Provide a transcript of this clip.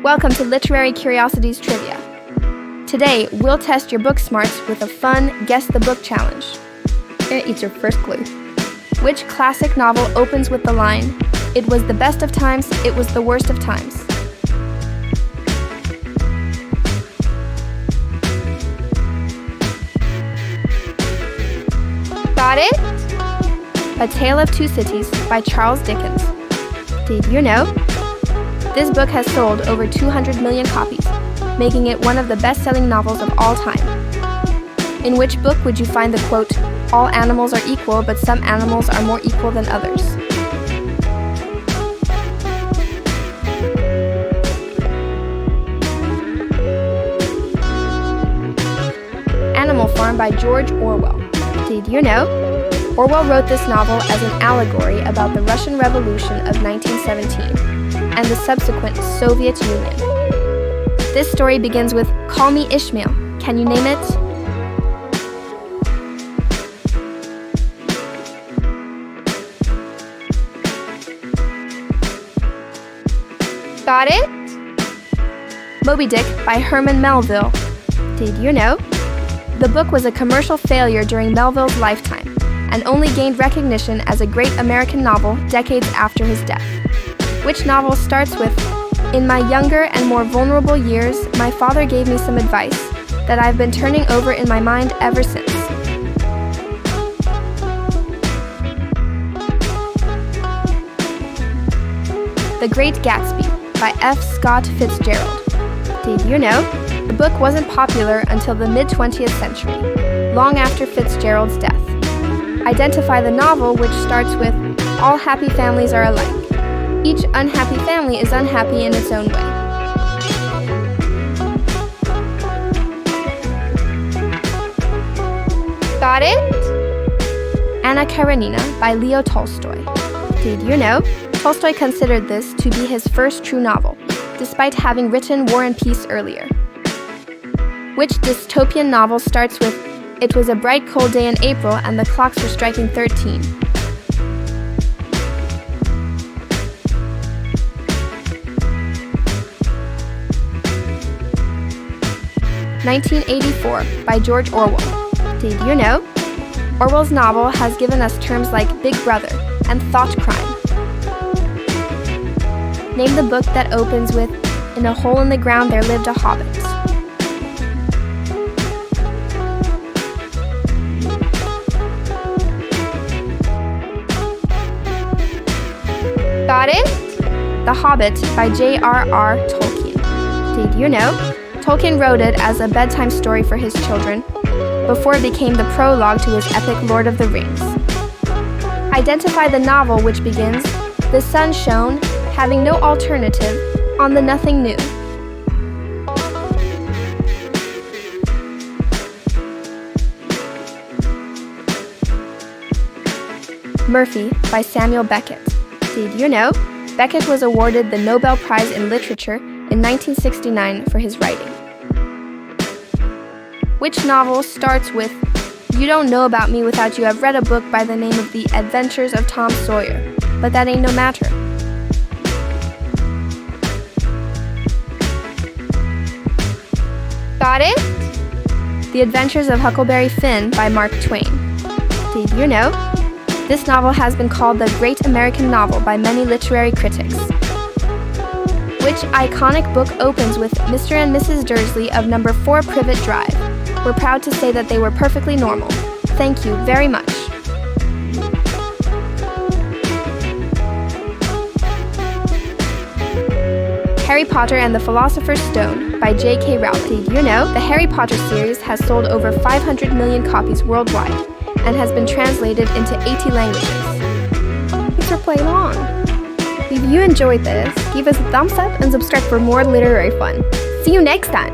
Welcome to Literary Curiosities Trivia. Today, we'll test your book smarts with a fun Guess the Book challenge. It's your first clue. Which classic novel opens with the line, "It was the best of times, it was the worst of times"? Got it? A Tale of Two Cities by Charles Dickens. Did you know? This book has sold over 200 million copies, making it one of the best-selling novels of all time. In which book would you find the quote, "All animals are equal, but some animals are more equal than others"? Animal Farm by George Orwell. Did you know? Orwell wrote this novel as an allegory about the Russian Revolution of 1917 and the subsequent Soviet Union. This story begins with, "Call me Ishmael. Can you name it?" Got it? Moby Dick by Herman Melville. Did you know? The book was a commercial failure during Melville's lifetime and only gained recognition as a great American novel decades after his death. Which novel starts with, "In my younger and more vulnerable years, my father gave me some advice that I've been turning over in my mind ever since"? The Great Gatsby by F. Scott Fitzgerald. Did you know? The book wasn't popular until the mid-20th century, long after Fitzgerald's death. Identify the novel which starts with, "All happy families are alike. Each unhappy family is unhappy in its own way." Got it? Anna Karenina by Leo Tolstoy. Did you know? Tolstoy considered this to be his first true novel, despite having written War and Peace earlier. Which dystopian novel starts with, "It was a bright cold day in April and the clocks were striking 13"? 1984 by George Orwell. Did you know? Orwell's novel has given us terms like Big Brother and thought crime. Name the book that opens with, "In a hole in the ground there lived a hobbit." Got it? The Hobbit by J.R.R. Tolkien. Did you know? Tolkien wrote it as a bedtime story for his children, before it became the prologue to his epic Lord of the Rings. Identify the novel which begins, "The sun shone, having no alternative, on the nothing new." Murphy by Samuel Beckett. Did you know? Beckett was awarded the Nobel Prize in Literature in 1969 for his writing. Which novel starts with, "You don't know about me without you have read a book by the name of The Adventures of Tom Sawyer, but that ain't no matter"? Got it? The Adventures of Huckleberry Finn by Mark Twain. Did you know? This novel has been called the great American novel by many literary critics. Which iconic book opens with, "Mr. and Mrs. Dursley of number 4 Privet Drive. We're proud to say that they were perfectly normal. Thank you very much"? Harry Potter and the Philosopher's Stone by J.K. Rowling. Did you know? The Harry Potter series has sold over 500 million copies worldwide and has been translated into 80 languages. Thanks for playing along. If you enjoyed this, give us a thumbs up and subscribe for more literary fun. See you next time!